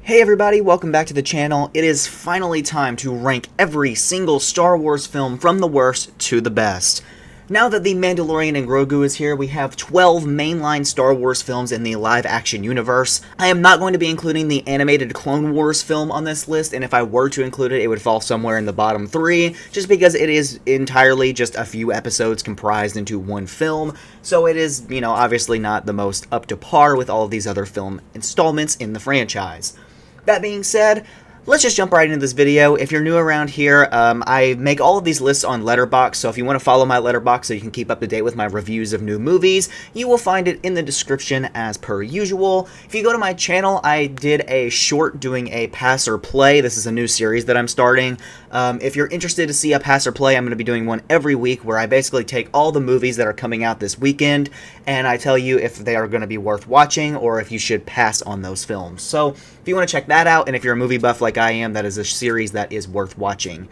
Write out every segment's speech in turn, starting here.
Hey everybody, welcome back to the channel. It is finally time to rank every single Star Wars film from the worst to the best. Now that the Mandalorian and Grogu is here, we have 12 mainline Star Wars films in the live-action universe. I am not going to be including the animated Clone Wars film on this list, and if I were to include it, it would fall somewhere in the bottom 3, just because it is entirely just a few episodes comprised into one film, so it is, obviously not the most up to par with all of these other film installments in the franchise. That being said, let's just jump right into this video. If you're new around here, I make all of these lists on Letterboxd, so if you want to follow my Letterboxd so you can keep up to date with my reviews of new movies, you will find it in the description as per usual. If you go to my channel, I did a short doing a pass or play. This is a new series that I'm starting. If you're interested to see a pass or play, I'm going to be doing one every week where I basically take all the movies that are coming out this weekend and I tell you if they are going to be worth watching or if you should pass on those films. So if you want to check that out, and if you're a movie buff like I am, that is a series that is worth watching.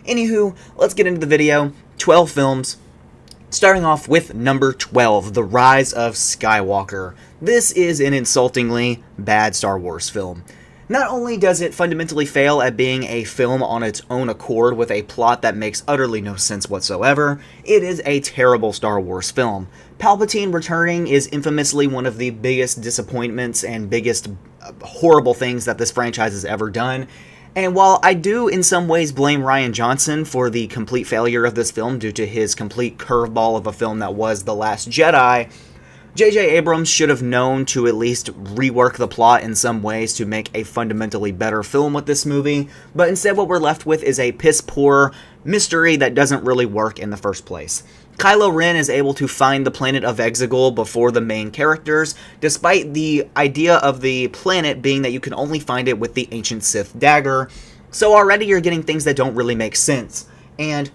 Anywho, let's get into the video. 12 films. Starting off with number 12, The Rise of Skywalker. This is an insultingly bad Star Wars film. Not only does it fundamentally fail at being a film on its own accord with a plot that makes utterly no sense whatsoever, it is a terrible Star Wars film. Palpatine returning is infamously one of the biggest disappointments and biggest horrible things that this franchise has ever done. And while I do in some ways blame Rian Johnson for the complete failure of this film due to his complete curveball of a film that was The Last Jedi, J.J. Abrams should have known to at least rework the plot in some ways to make a fundamentally better film with this movie, but instead what we're left with is a piss-poor mystery that doesn't really work in the first place. Kylo Ren is able to find the planet of Exegol before the main characters, despite the idea of the planet being that you can only find it with the ancient Sith dagger, so already you're getting things that don't really make sense. And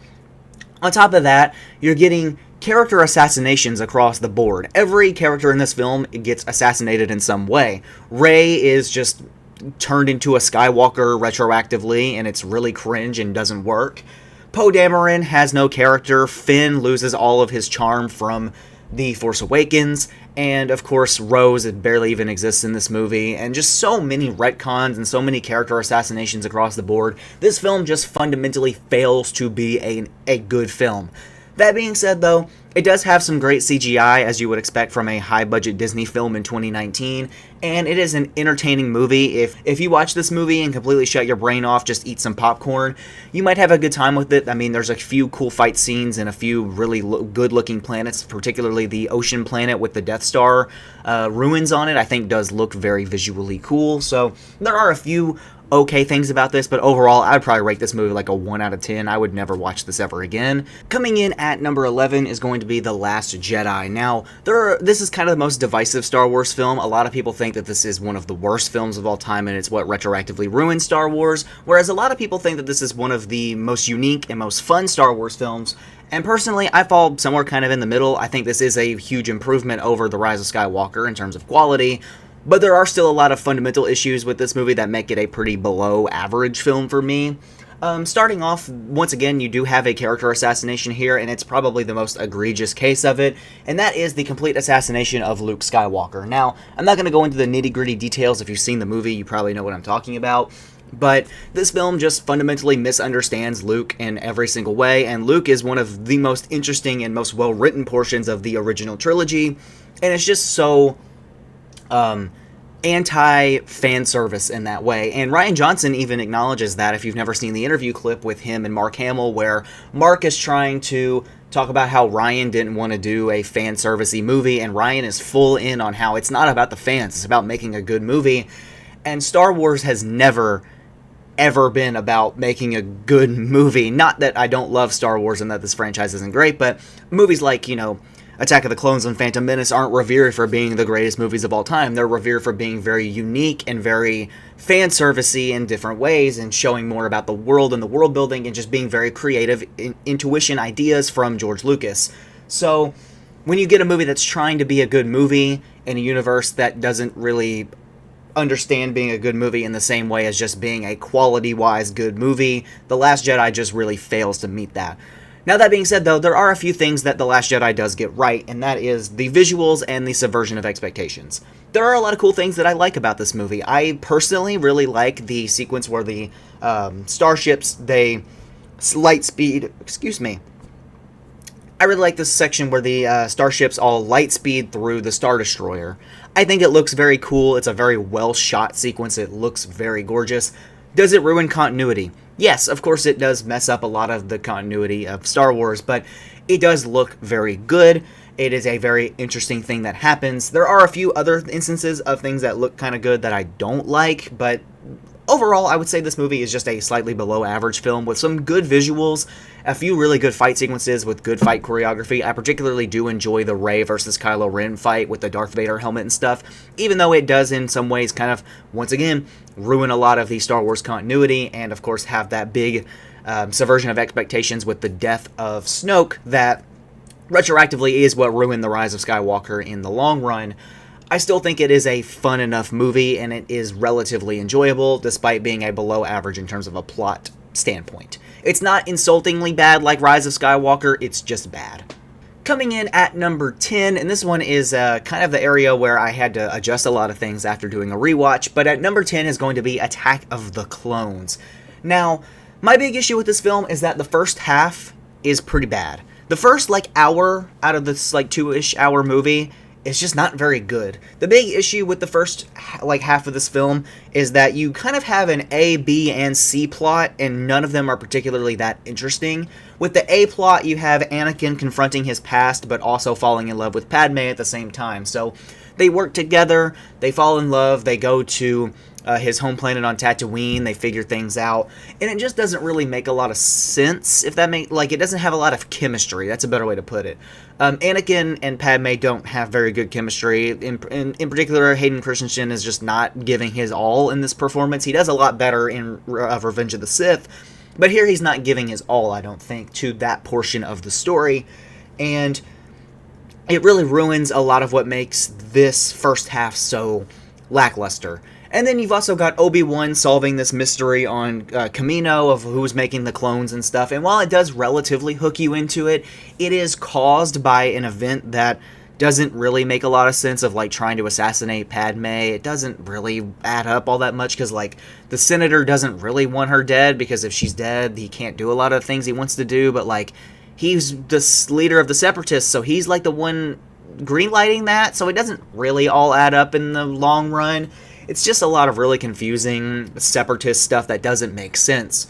on top of that, you're getting character assassinations across the board. Every character in this film gets assassinated in some way. Rey is just turned into a Skywalker retroactively, and it's really cringe and doesn't work. Poe Dameron has no character. Finn loses all of his charm from The Force Awakens, and of course Rose barely even exists in this movie, and just so many retcons and so many character assassinations across the board. This film just fundamentally fails to be a good film. That being said, though, it does have some great CGI, as you would expect from a high-budget Disney film in 2019, and it is an entertaining movie. If you watch this movie and completely shut your brain off, just eat some popcorn, you might have a good time with it. I mean, there's a few cool fight scenes and a few really good-looking planets, particularly the ocean planet with the Death Star ruins on it, I think does look very visually cool. So there are a few okay things about this, but overall, I'd probably rate this movie like a 1 out of 10. I would never watch this ever again. Coming in at number 11 is going to be The Last Jedi. Now, this is kind of the most divisive Star Wars film. A lot of people think that this is one of the worst films of all time, and it's what retroactively ruined Star Wars, whereas a lot of people think that this is one of the most unique and most fun Star Wars films. And personally, I fall somewhere kind of in the middle. I think this is a huge improvement over The Rise of Skywalker in terms of quality, but there are still a lot of fundamental issues with this movie that make it a pretty below average film for me. Starting off, once again, you do have a character assassination here, and it's probably the most egregious case of it, and that is the complete assassination of Luke Skywalker. Now, I'm not going to go into the nitty-gritty details. If you've seen the movie, you probably know what I'm talking about. But this film just fundamentally misunderstands Luke in every single way, and Luke is one of the most interesting and most well-written portions of the original trilogy, and it's just so anti-fan service in that way. And Rian Johnson even acknowledges that if you've never seen the interview clip with him and Mark Hamill, where Mark is trying to talk about how Rian didn't want to do a fan servicey movie, and Rian is full in on how it's not about the fans, it's about making a good movie. And Star Wars has never ever been about making a good movie. Not that I don't love Star Wars and that this franchise isn't great, but movies like, Attack of the Clones and Phantom Menace aren't revered for being the greatest movies of all time. They're revered for being very unique and very fan servicey in different ways, and showing more about the world and the world building, and just being very creative intuition ideas from George Lucas. So when you get a movie that's trying to be a good movie in a universe that doesn't really understand being a good movie in the same way as just being a quality-wise good movie, The Last Jedi just really fails to meet that. Now, that being said, though, there are a few things that The Last Jedi does get right, and that is the visuals and the subversion of expectations. There are a lot of cool things that I like about this movie. I personally really like the sequence where the starships, they light speed, I really like this section where the starships all light speed through the Star Destroyer. I think it looks very cool. It's a very well shot sequence. It looks very gorgeous. Does it ruin continuity? Yes, of course it does mess up a lot of the continuity of Star Wars, but it does look very good. It is a very interesting thing that happens. There are a few other instances of things that look kind of good that I don't like, but overall, I would say this movie is just a slightly below average film with some good visuals, a few really good fight sequences with good fight choreography. I particularly do enjoy the Rey versus Kylo Ren fight with the Darth Vader helmet and stuff, even though it does in some ways kind of, once again, ruin a lot of the Star Wars continuity and, of course, have that big subversion of expectations with the death of Snoke that retroactively is what ruined the Rise of Skywalker in the long run. I still think it is a fun enough movie, and it is relatively enjoyable, despite being a below average in terms of a plot standpoint. It's not insultingly bad like Rise of Skywalker, it's just bad. Coming in at number 10, and this one is kind of the area where I had to adjust a lot of things after doing a rewatch, but at number 10 is going to be Attack of the Clones. Now, my big issue with this film is that the first half is pretty bad. The first, hour out of this, 2-ish hour movie is just not very good. The big issue with the first, half of this film is that you kind of have an A, B, and C plot, and none of them are particularly that interesting. With the A plot, you have Anakin confronting his past, but also falling in love with Padme at the same time. So they work together, they fall in love, they go to his home planet on Tatooine, they figure things out, and it just doesn't really make a lot of sense, if that it doesn't have a lot of chemistry, that's a better way to put it. Anakin and Padme don't have very good chemistry, in particular, Hayden Christensen is just not giving his all in this performance. He does a lot better in Revenge of the Sith, but here he's not giving his all, I don't think, to that portion of the story, and it really ruins a lot of what makes this first half so lackluster. And then you've also got Obi-Wan solving this mystery on Kamino of who's making the clones and stuff. And while it does relatively hook you into it, it is caused by an event that doesn't really make a lot of sense of, trying to assassinate Padme. It doesn't really add up all that much because, the Senator doesn't really want her dead because if she's dead, he can't do a lot of things he wants to do. But, he's the leader of the Separatists, so he's, the one greenlighting that. So it doesn't really all add up in the long run. It's just a lot of really confusing separatist stuff that doesn't make sense.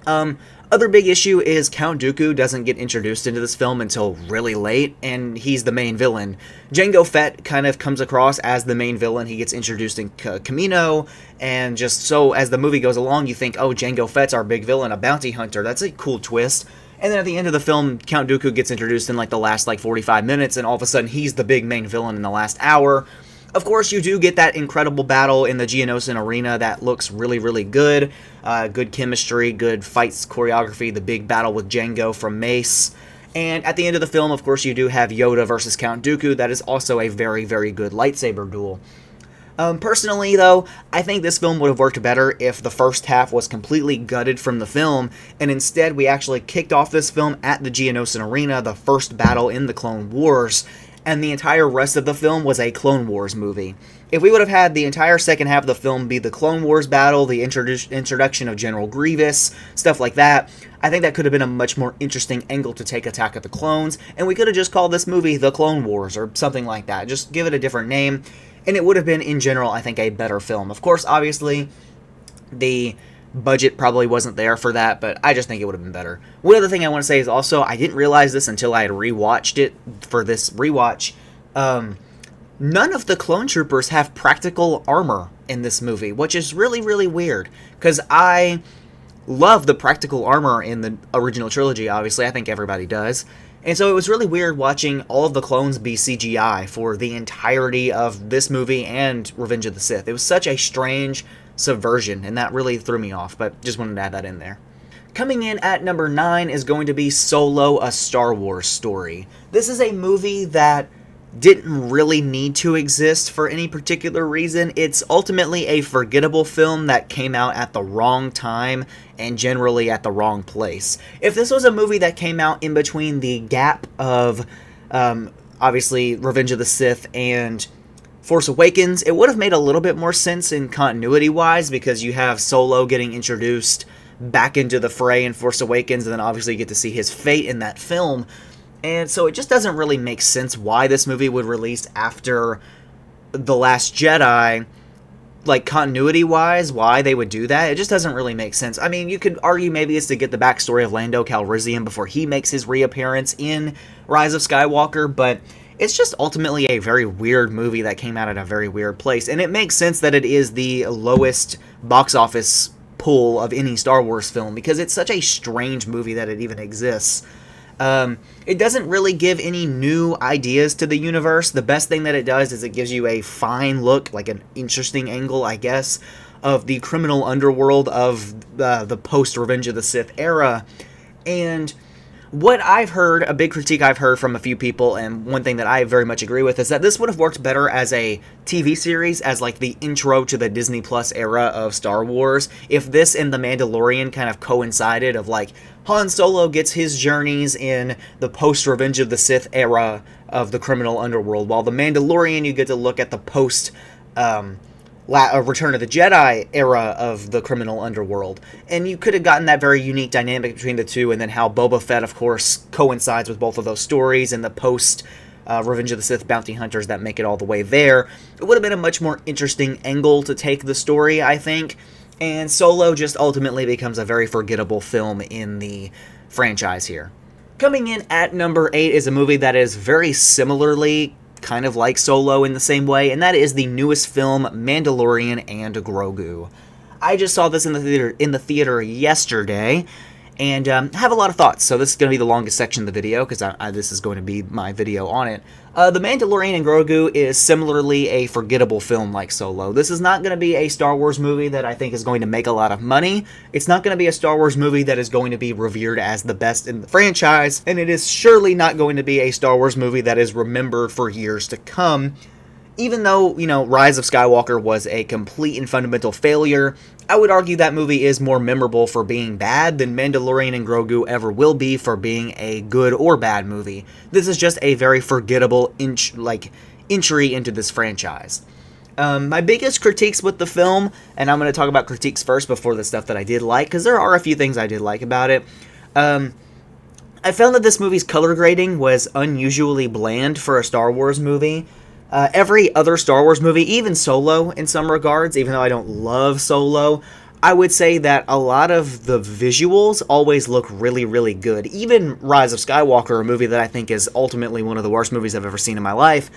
Other big issue is Count Dooku doesn't get introduced into this film until really late, and he's the main villain. Jango Fett kind of comes across as the main villain. He gets introduced in Kamino, and just so as the movie goes along, you think, oh, Jango Fett's our big villain, a bounty hunter. That's a cool twist. And then at the end of the film, Count Dooku gets introduced in the last 45 minutes, and all of a sudden he's the big main villain in the last hour. Of course, you do get that incredible battle in the Geonosis arena that looks really, really good. Good chemistry, good fights choreography, the big battle with Jango from Mace. And at the end of the film, of course, you do have Yoda versus Count Dooku. That is also a very, very good lightsaber duel. Personally, though, I think this film would have worked better if the first half was completely gutted from the film, and instead we actually kicked off this film at the Geonosis arena, the first battle in the Clone Wars, and the entire rest of the film was a Clone Wars movie. If we would have had the entire second half of the film be the Clone Wars battle, the introduction of General Grievous, stuff like that, I think that could have been a much more interesting angle to take Attack of the Clones, and we could have just called this movie The Clone Wars or something like that. Just give it a different name, and it would have been, in general, I think, a better film. Of course, obviously, the budget probably wasn't there for that, but I just think it would have been better. One other thing I want to say is also, I didn't realize this until I had rewatched it for this rewatch. None of the clone troopers have practical armor in this movie, which is really, really weird, because I love the practical armor in the original trilogy, obviously. I think everybody does. And so it was really weird watching all of the clones be CGI for the entirety of this movie and Revenge of the Sith. It was such a strange subversion, and that really threw me off, but just wanted to add that in there. Coming in at number 9 is going to be Solo, A Star Wars Story. This is a movie that didn't really need to exist for any particular reason. It's ultimately a forgettable film that came out at the wrong time and generally at the wrong place. If this was a movie that came out in between the gap of, obviously, Revenge of the Sith and Force Awakens, it would have made a little bit more sense in continuity-wise, because you have Solo getting introduced back into the fray in Force Awakens, and then obviously you get to see his fate in that film. And so it just doesn't really make sense why this movie would release after The Last Jedi, like continuity-wise, why they would do that. It just doesn't really make sense. I mean, you could argue maybe it's to get the backstory of Lando Calrissian before he makes his reappearance in Rise of Skywalker, but it's just ultimately a very weird movie that came out at a very weird place. And it makes sense that it is the lowest box office pull of any Star Wars film, because it's such a strange movie that it even exists. It doesn't really give any new ideas to the universe. The best thing that it does is it gives you a fine look, like an interesting angle, I guess, of the criminal underworld of the post-Revenge of the Sith era. And what I've heard, a big critique I've heard from a few people, and one thing that I very much agree with, is that this would have worked better as a TV series, as like the intro to the Disney Plus era of Star Wars, if this and The Mandalorian kind of coincided, of like, Han Solo gets his journeys in the post-Revenge of the Sith era of the criminal underworld, while The Mandalorian, you get to look at the post Return of the Jedi era of the criminal underworld. And you could have gotten that very unique dynamic between the two, and then how Boba Fett, of course, coincides with both of those stories, and the post Revenge of the Sith bounty hunters that make it all the way there. It would have been a much more interesting angle to take the story, I think. And Solo just ultimately becomes a very forgettable film in the franchise here. Coming in at number 8 is a movie that is very similarly kind of like Solo in the same way, and that is the newest film, Mandalorian and Grogu. I just saw this in the theater yesterday, and have a lot of thoughts. So this is going to be the longest section of the video, because this is going to be my video on it. The Mandalorian and Grogu is similarly a forgettable film like Solo. This is not going to be a Star Wars movie that I think is going to make a lot of money. It's not going to be a Star Wars movie that is going to be revered as the best in the franchise, and it is surely not going to be a Star Wars movie that is remembered for years to come. Even though, Rise of Skywalker was a complete and fundamental failure, I would argue that movie is more memorable for being bad than Mandalorian and Grogu ever will be for being a good or bad movie. This is just a very forgettable entry into this franchise. My biggest critiques with the film, and I'm going to talk about critiques first before the stuff that I did like, because there are a few things I did like about it. I found that this movie's color grading was unusually bland for a Star Wars movie. Every other Star Wars movie, even Solo in some regards, even though I don't love Solo, I would say that a lot of the visuals always look really, really good. Even Rise of Skywalker, a movie that I think is ultimately one of the worst movies I've ever seen in my life,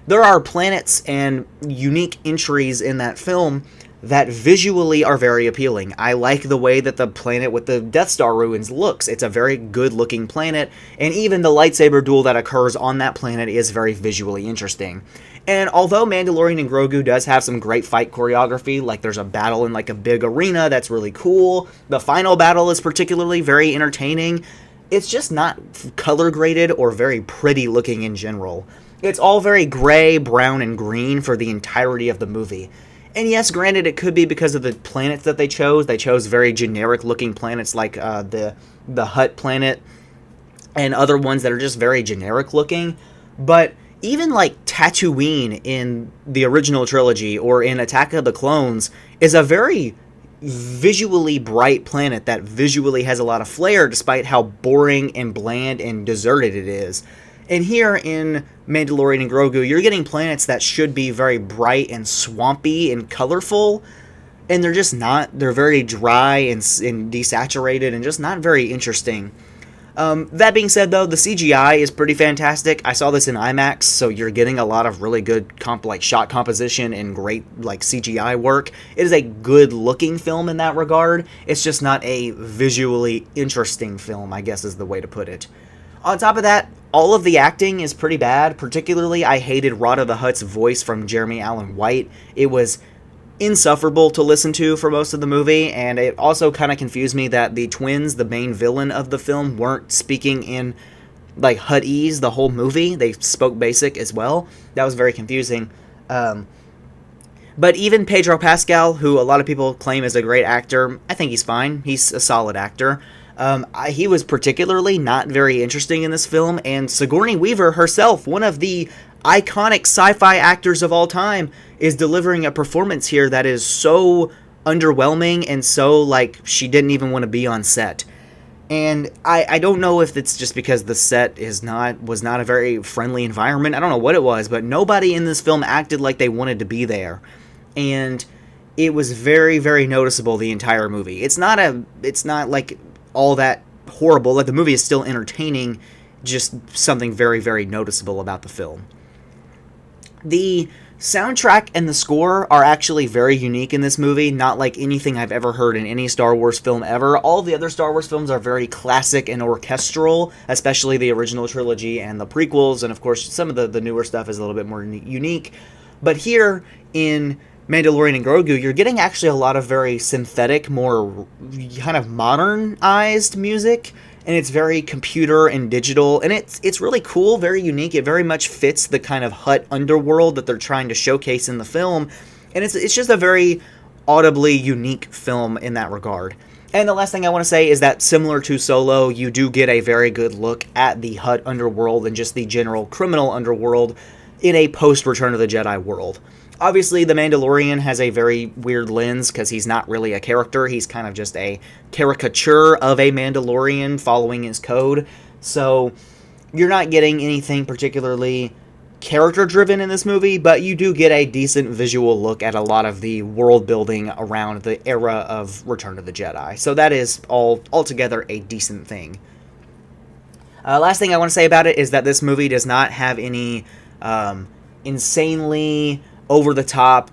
there are planets and unique entries in that film that visually are very appealing. I like the way that the planet with the Death Star ruins looks. It's a very good-looking planet, and even the lightsaber duel that occurs on that planet is very visually interesting. And although Mandalorian and Grogu does have some great fight choreography, like there's a battle in like a big arena that's really cool, the final battle is particularly very entertaining, it's just not color-graded or very pretty-looking in general. It's all very gray, brown, and green for the entirety of the movie. And yes, granted, it could be because of the planets that they chose. They chose very generic-looking planets like the Hutt planet and other ones that are just very generic-looking. But even like Tatooine in the original trilogy or in Attack of the Clones is a very visually bright planet that visually has a lot of flair despite how boring and bland and deserted it is. And here in Mandalorian and Grogu, you're getting planets that should be very bright and swampy and colorful, and they're just not. They're very dry and desaturated and just not very interesting. That being said, though, the CGI is pretty fantastic. I saw this in IMAX, so you're getting a lot of really good shot composition and great CGI work. It is a good-looking film in that regard. It's just not a visually interesting film, I guess is the way to put it. On top of that, all of the acting is pretty bad. Particularly, I hated Rada the Hutt's voice from Jeremy Allen White. It was insufferable to listen to for most of the movie, and it also kind of confused me that the twins, the main villain of the film, weren't speaking in like Huttese the whole movie. They spoke basic as well. That was very confusing. But even Pedro Pascal, who a lot of people claim is a great actor, I think he's fine. He's a solid actor. He was particularly not very interesting in this film, and Sigourney Weaver herself, one of the iconic sci-fi actors of all time, is delivering a performance here that is so underwhelming and so, like, she didn't even want to be on set. And I don't know if it's just because the set was not a very friendly environment. I don't know what it was, but nobody in this film acted like they wanted to be there. And it was very, very noticeable the entire movie. It's not like all that horrible. Like, the movie is still entertaining, just something very, very noticeable about the film. The soundtrack and the score are actually very unique in this movie, not like anything I've ever heard in any Star Wars film ever. All the other Star Wars films are very classic and orchestral, especially the original trilogy and the prequels, and of course some of the newer stuff is a little bit more unique. But here in Mandalorian and Grogu, you're getting actually a lot of very synthetic, more kind of modernized music, and it's very computer and digital, and it's really cool, very unique. It very much fits the kind of Hutt underworld that they're trying to showcase in the film, and it's just a very audibly unique film in that regard. And the last thing I want to say is that, similar to Solo, you do get a very good look at the Hutt underworld and just the general criminal underworld in a post-Return of the Jedi world. Obviously, the Mandalorian has a very weird lens because he's not really a character. He's kind of just a caricature of a Mandalorian following his code. So you're not getting anything particularly character-driven in this movie, but you do get a decent visual look at a lot of the world building around the era of Return of the Jedi. So that is altogether a decent thing. Last thing I want to say about it is that this movie does not have any insanely over-the-top,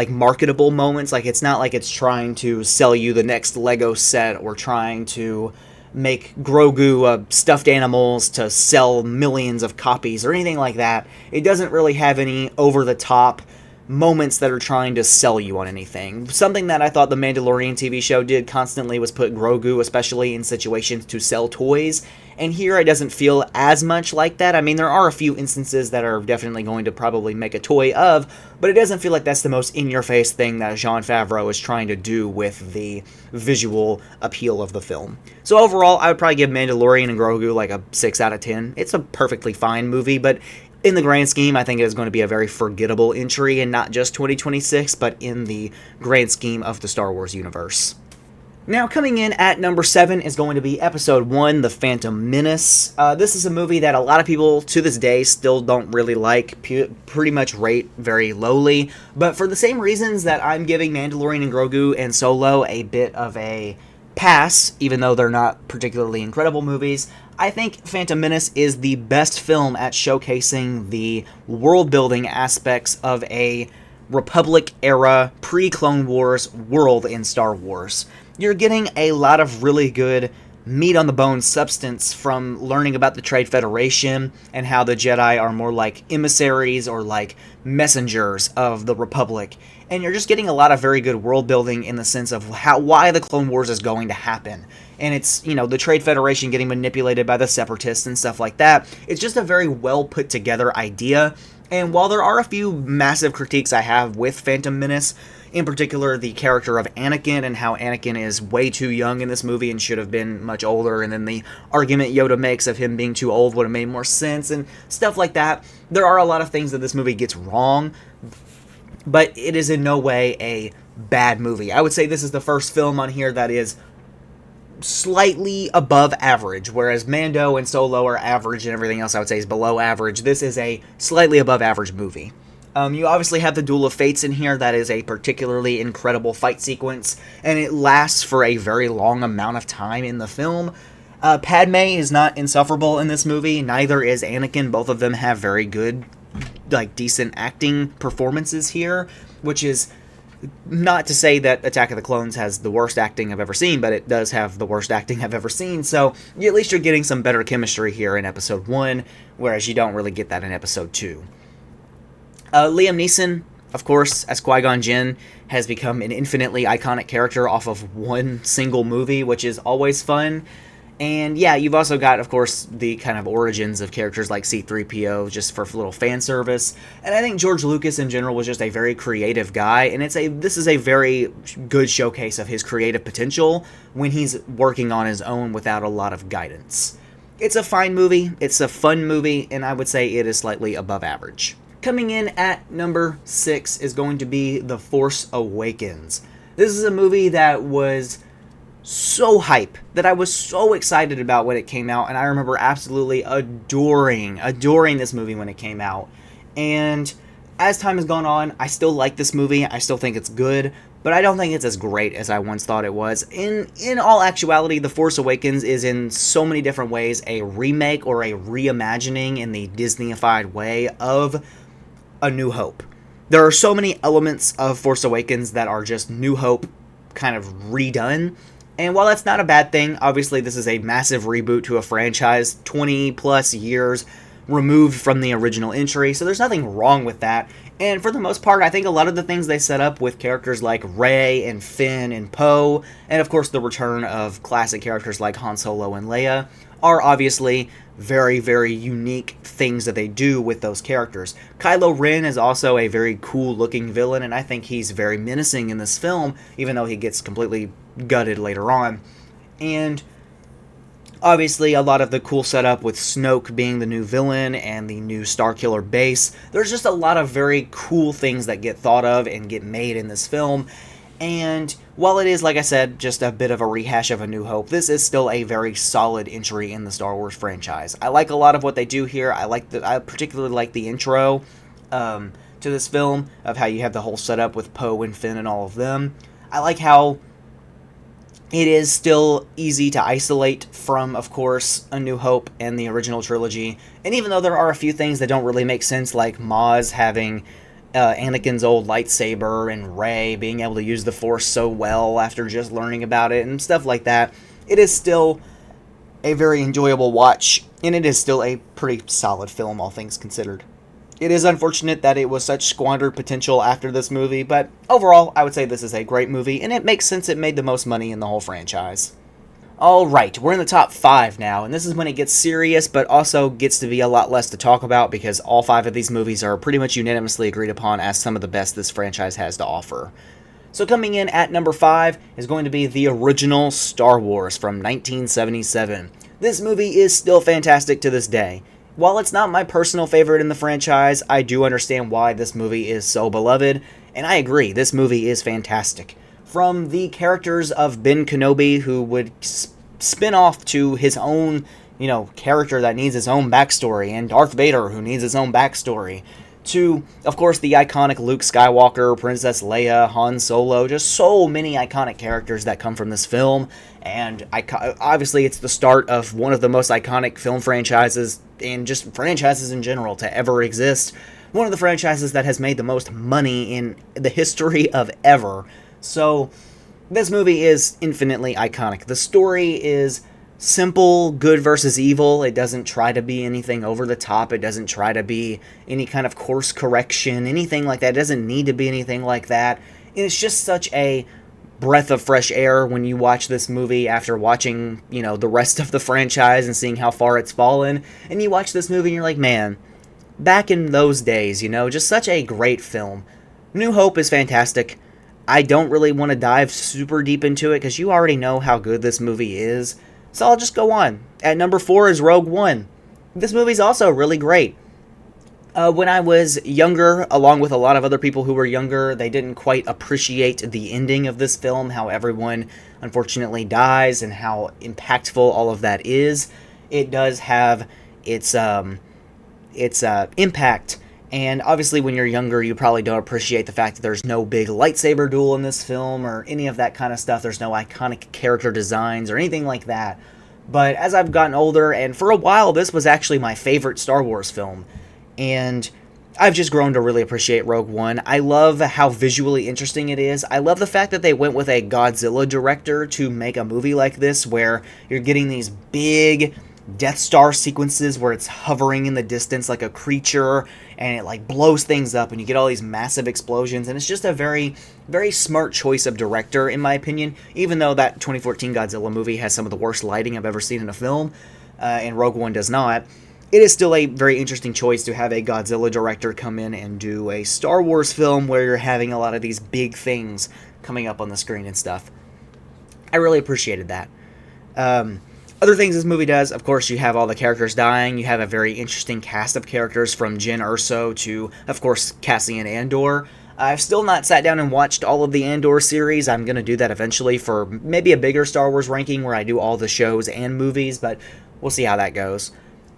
marketable moments. Like, it's not like it's trying to sell you the next Lego set or trying to make Grogu stuffed animals to sell millions of copies or anything like that. It doesn't really have any over-the-top moments that are trying to sell you on anything. Something that I thought the Mandalorian TV show did constantly was put Grogu, especially in situations, to sell toys. And here it doesn't feel as much like that. I mean, there are a few instances that are definitely going to probably make a toy of, but it doesn't feel like that's the most in-your-face thing that Jon Favreau is trying to do with the visual appeal of the film. So overall, I would probably give Mandalorian and Grogu like a 6 out of 10. It's a perfectly fine movie, but in the grand scheme, I think it is going to be a very forgettable entry in not just 2026, but in the grand scheme of the Star Wars universe. Now, coming in at number 7 is going to be Episode 1, The Phantom Menace. This is a movie that a lot of people, to this day, still don't really like, pretty much rate very lowly. But for the same reasons that I'm giving Mandalorian and Grogu and Solo a bit of a pass, even though they're not particularly incredible movies, I think Phantom Menace is the best film at showcasing the world-building aspects of a Republic-era, pre-Clone Wars world in Star Wars. You're getting a lot of really good meat-on-the-bone substance from learning about the Trade Federation and how the Jedi are more like emissaries or like messengers of the Republic. And you're just getting a lot of very good world building in the sense of why the Clone Wars is going to happen. And it's, the Trade Federation getting manipulated by the Separatists and stuff like that. It's just a very well put together idea. And while there are a few massive critiques I have with Phantom Menace, in particular the character of Anakin and how Anakin is way too young in this movie and should have been much older, and then the argument Yoda makes of him being too old would have made more sense and stuff like that, there are a lot of things that this movie gets wrong, but it is in no way a bad movie. I would say this is the first film on here that is slightly above average, whereas Mando and Solo are average and everything else I would say is below average. This is a slightly above average movie. You obviously have the Duel of Fates in here. That is a particularly incredible fight sequence, and it lasts for a very long amount of time in the film. Padme is not insufferable in this movie, neither is Anakin. Both of them have very good, decent acting performances here, which is not to say that Attack of the Clones has the worst acting I've ever seen, but it does have the worst acting I've ever seen, so at least you're getting some better chemistry here in Episode 1, whereas you don't really get that in Episode 2. Liam Neeson, of course, as Qui-Gon Jinn, has become an infinitely iconic character off of one single movie, which is always fun. And yeah, you've also got, of course, the kind of origins of characters like C-3PO just for little fan service. And I think George Lucas in general was just a very creative guy, and this is a very good showcase of his creative potential when he's working on his own without a lot of guidance. It's a fine movie, it's a fun movie, and I would say it is slightly above average. Coming in at number 6 is going to be The Force Awakens. This is a movie that was so hype, that I was so excited about when it came out, and I remember absolutely adoring this movie when it came out. And as time has gone on, I still like this movie, I still think it's good, but I don't think it's as great as I once thought it was. In all actuality, The Force Awakens is in so many different ways a remake or a reimagining in the Disney-ified way of A New Hope. There are so many elements of Force Awakens that are just New Hope kind of redone. And while that's not a bad thing, obviously this is a massive reboot to a franchise 20 plus years removed from the original entry, so there's nothing wrong with that. And for the most part, I think a lot of the things they set up with characters like Rey and Finn and Poe, and of course the return of classic characters like Han Solo and Leia, are obviously very, very unique things that they do with those characters. Kylo Ren is also a very cool looking villain, and I think he's very menacing in this film, even though he gets completely gutted later on. And obviously a lot of the cool setup with Snoke being the new villain and the new Starkiller base. There's just a lot of very cool things that get thought of and get made in this film. And while it is, like I said, just a bit of a rehash of A New Hope, this is still a very solid entry in the Star Wars franchise. I like a lot of what they do here. I particularly like the intro to this film, of how you have the whole setup with Poe and Finn and all of them. I like how it is still easy to isolate from, of course, A New Hope and the original trilogy. And even though there are a few things that don't really make sense, like Maz having Anakin's old lightsaber and Rey being able to use the Force so well after just learning about it and stuff like that, it is still a very enjoyable watch, and it is still a pretty solid film, all things considered. It is unfortunate that it was such squandered potential after this movie, but overall, I would say this is a great movie, and it makes sense it made the most money in the whole franchise. Alright, we're in the top 5 now, and this is when it gets serious, but also gets to be a lot less to talk about, because all 5 of these movies are pretty much unanimously agreed upon as some of the best this franchise has to offer. So coming in at number 5 is going to be the original Star Wars from 1977. This movie is still fantastic to this day. While it's not my personal favorite in the franchise, I do understand why this movie is so beloved, and I agree, this movie is fantastic. From the characters of Ben Kenobi, who would spin off to his own, character that needs his own backstory, and Darth Vader, who needs his own backstory, to, of course, the iconic Luke Skywalker, Princess Leia, Han Solo, just so many iconic characters that come from this film, and obviously it's the start of one of the most iconic film franchises, and just franchises in general, to ever exist. One of the franchises that has made the most money in the history of ever. So, this movie is infinitely iconic. The story is simple, good versus evil. It doesn't try to be anything over the top. It doesn't try to be any kind of course correction, anything like that. It doesn't need to be anything like that. It's just such a breath of fresh air when you watch this movie after watching, the rest of the franchise and seeing how far it's fallen. And you watch this movie and you're like, man, back in those days, just such a great film. New Hope is fantastic. I don't really want to dive super deep into it because you already know how good this movie is. So I'll just go on. At number 4 is Rogue One. This movie's also really great. When I was younger, along with a lot of other people who were younger, they didn't quite appreciate the ending of this film, how everyone unfortunately dies and how impactful all of that is. It does have its impact. And obviously when you're younger, you probably don't appreciate the fact that there's no big lightsaber duel in this film or any of that kind of stuff. There's no iconic character designs or anything like that. But as I've gotten older, and for a while, this was actually my favorite Star Wars film. And I've just grown to really appreciate Rogue One. I love how visually interesting it is. I love the fact that they went with a Godzilla director to make a movie like this, where you're getting these big Death Star sequences where it's hovering in the distance like a creature, and it like blows things up, and you get all these massive explosions, and it's just a very, very smart choice of director, in my opinion. Even though that 2014 Godzilla movie has some of the worst lighting I've ever seen in a film, and Rogue One does not, it is still a very interesting choice to have a Godzilla director come in and do a Star Wars film where you're having a lot of these big things coming up on the screen and stuff. I really appreciated that. Other things this movie does, of course, you have all the characters dying. You have a very interesting cast of characters from Jyn Erso to, of course, Cassian Andor. I've still not sat down and watched all of the Andor series. I'm going to do that eventually for maybe a bigger Star Wars ranking where I do all the shows and movies, but we'll see how that goes.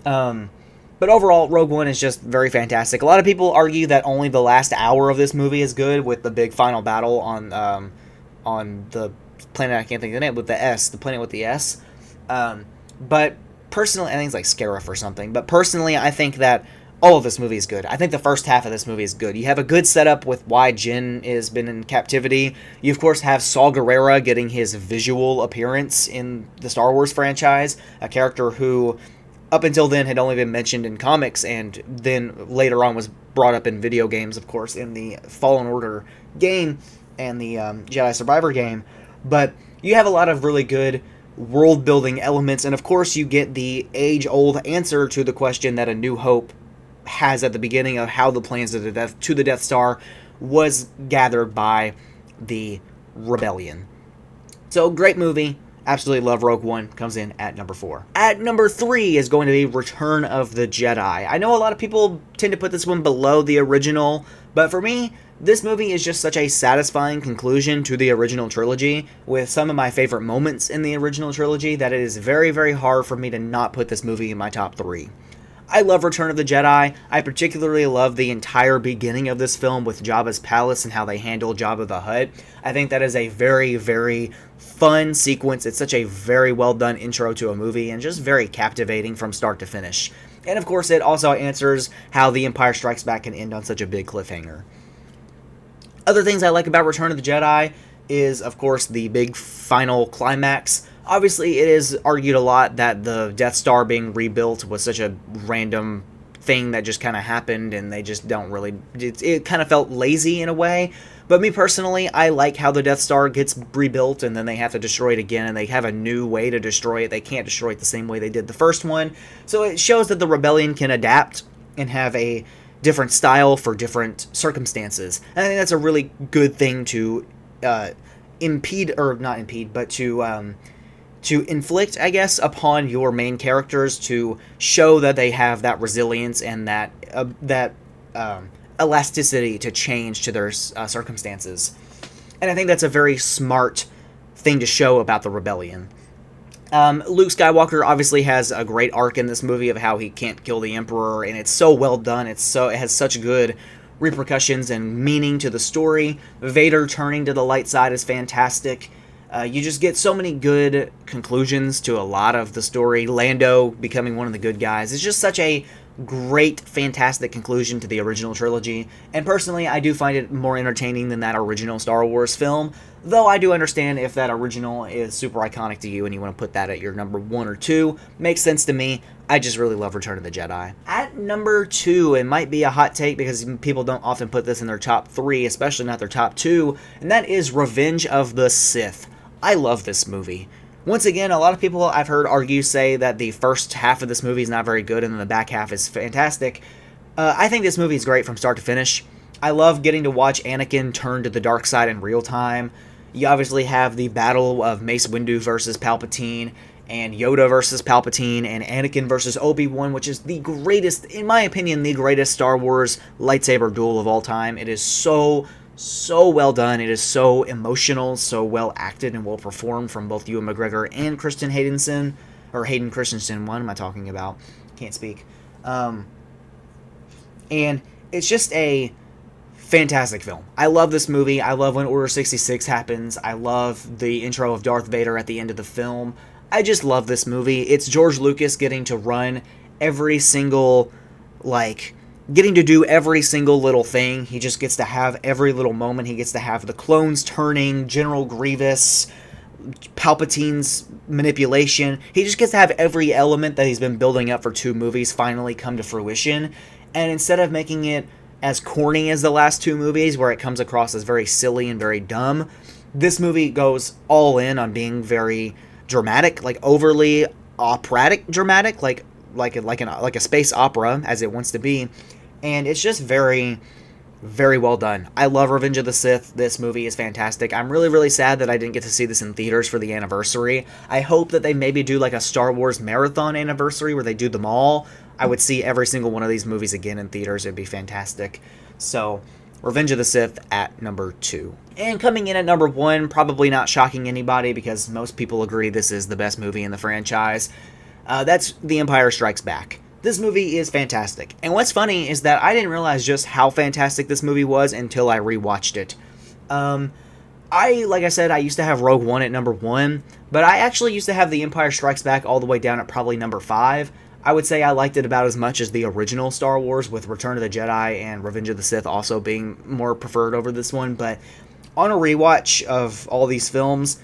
But overall, Rogue One is just very fantastic. A lot of people argue that only the last hour of this movie is good, with the big final battle on the planet, I can't think of the name, with the S, the planet with the S. But personally, I think it's like Scarif or something. But personally, I think that all of this movie is good. I think the first half of this movie is good. You have a good setup with why Jyn has been in captivity. You, of course, have Saw Gerrera getting his visual appearance in the Star Wars franchise, a character who, up until then, had only been mentioned in comics, and then later on was brought up in video games, of course, in the Fallen Order game and the Jedi Survivor game. But you have a lot of really good world-building elements, and of course you get the age-old answer to the question that A New Hope has at the beginning of how the plans to the Death Star was gathered by the Rebellion. So, great movie. Absolutely love Rogue One. Comes in at number 4. At number 3 is going to be Return of the Jedi. I know a lot of people tend to put this one below the original, but for me, this movie is just such a satisfying conclusion to the original trilogy, with some of my favorite moments in the original trilogy, that it is very, very hard for me to not put this movie in my top 3. I love Return of the Jedi. I particularly love the entire beginning of this film with Jabba's palace and how they handle Jabba the Hutt. I think that is a very, very fun sequence. It's such a very well done intro to a movie and just very captivating from start to finish. And of course, it also answers how The Empire Strikes Back can end on such a big cliffhanger. Other things I like about Return of the Jedi is, of course, the big final climax. Obviously, it is argued a lot that the Death Star being rebuilt was such a random thing that just kind of happened, and they just don't really... It kind of felt lazy in a way. But me personally, I like how the Death Star gets rebuilt, and then they have to destroy it again, and they have a new way to destroy it. They can't destroy it the same way they did the first one. So it shows that the Rebellion can adapt and have a different style for different circumstances. And I think that's a really good thing to to inflict, I guess, upon your main characters, to show that they have that resilience and that elasticity to change to their circumstances. And I think that's a very smart thing to show about the Rebellion. Luke Skywalker obviously has a great arc in this movie of how he can't kill the Emperor, and it's so well done. It has such good repercussions and meaning to the story. Vader turning to the light side is fantastic. You just get so many good conclusions to a lot of the story. Lando becoming one of the good guys. It's just such a great, fantastic conclusion to the original trilogy. And personally, I do find it more entertaining than that original Star Wars film. Though I do understand if that original is super iconic to you and you want to put that at your number 1 or 2. Makes sense to me. I just really love Return of the Jedi. At number 2, it might be a hot take because people don't often put this in their top 3, especially not their top 2, and that is Revenge of the Sith. I love this movie. Once again, a lot of people I've heard argue say that the first half of this movie is not very good and then the back half is fantastic. I think this movie is great from start to finish. I love getting to watch Anakin turn to the dark side in real time. You obviously have the battle of Mace Windu versus Palpatine, and Yoda versus Palpatine, and Anakin versus Obi-Wan, which is the greatest, in my opinion, the greatest Star Wars lightsaber duel of all time. It is so well done. It is so emotional, so well acted and well performed from both Ewan McGregor and Kristen Hayden Christensen. What am I talking about? Can't speak. And it's just a fantastic film. I love this movie. I love when Order 66 happens. I love the intro of Darth Vader at the end of the film. I just love this movie. It's George Lucas getting to run every single, getting to do every single little thing. He just gets to have every little moment. He gets to have the clones turning, General Grievous, Palpatine's manipulation. He just gets to have every element that he's been building up for 2 movies finally come to fruition. And instead of making it as corny as the last two movies, where it comes across as very silly and very dumb, this movie goes all in on being very dramatic, like overly operatic dramatic, like a space opera as it wants to be, and it's just very, very well done. I love Revenge of the Sith. This movie is fantastic. I'm really, really sad that I didn't get to see this in theaters for the anniversary. I hope that they maybe do like a Star Wars marathon anniversary where they do them all. I would see every single one of these movies again in theaters. It'd be fantastic. So, Revenge of the Sith at number 2. And coming in at number 1, probably not shocking anybody because most people agree this is the best movie in the franchise. That's The Empire Strikes Back. This movie is fantastic. And what's funny is that I didn't realize just how fantastic this movie was until I rewatched it. Like I said, I used to have Rogue One at number 1, but I actually used to have The Empire Strikes Back all the way down at probably number 5. I would say I liked it about as much as the original Star Wars, with Return of the Jedi and Revenge of the Sith also being more preferred over this one. But on a rewatch of all these films,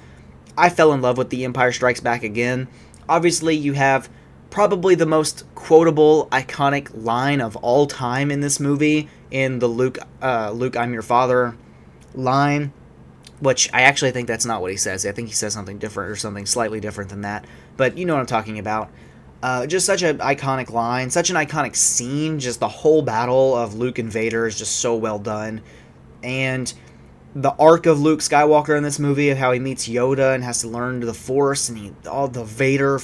I fell in love with The Empire Strikes Back again. Obviously, you have probably the most quotable, iconic line of all time in this movie, in the Luke, I'm your father line, which I actually think that's not what he says. I think he says something different, or something slightly different than that, but you know what I'm talking about. Just such an iconic line, such an iconic scene. Just the whole battle of Luke and Vader is just so well done. And the arc of Luke Skywalker in this movie, of how he meets Yoda and has to learn the Force, and all the Vader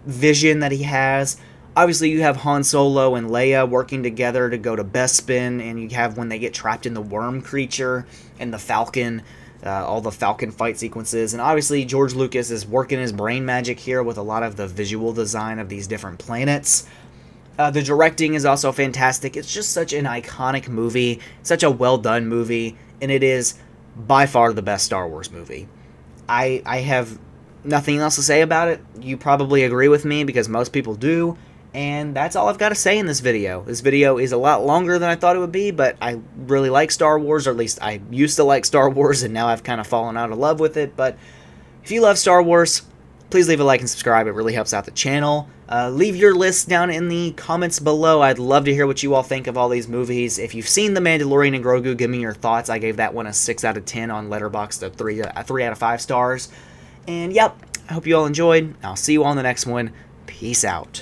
vision that he has. Obviously, you have Han Solo and Leia working together to go to Bespin, and you have when they get trapped in the worm creature and the Falcon. All the Falcon fight sequences, and obviously George Lucas is working his brain magic here with a lot of the visual design of these different planets. The directing is also fantastic. It's just such an iconic movie, such a well done movie, and it is by far the best Star Wars movie. I have nothing else to say about it. You probably agree with me because most people do. And that's all I've got to say in this video. This video is a lot longer than I thought it would be, but I really like Star Wars, or at least I used to like Star Wars, and now I've kind of fallen out of love with it. But if you love Star Wars, please leave a like and subscribe. It really helps out the channel. Leave your lists down in the comments below. I'd love to hear what you all think of all these movies. If you've seen The Mandalorian and Grogu, give me your thoughts. I gave that one a 6 out of 10 on Letterboxd, a 3 out of 5 stars. And yep, I hope you all enjoyed. I'll see you all in the next one. Peace out.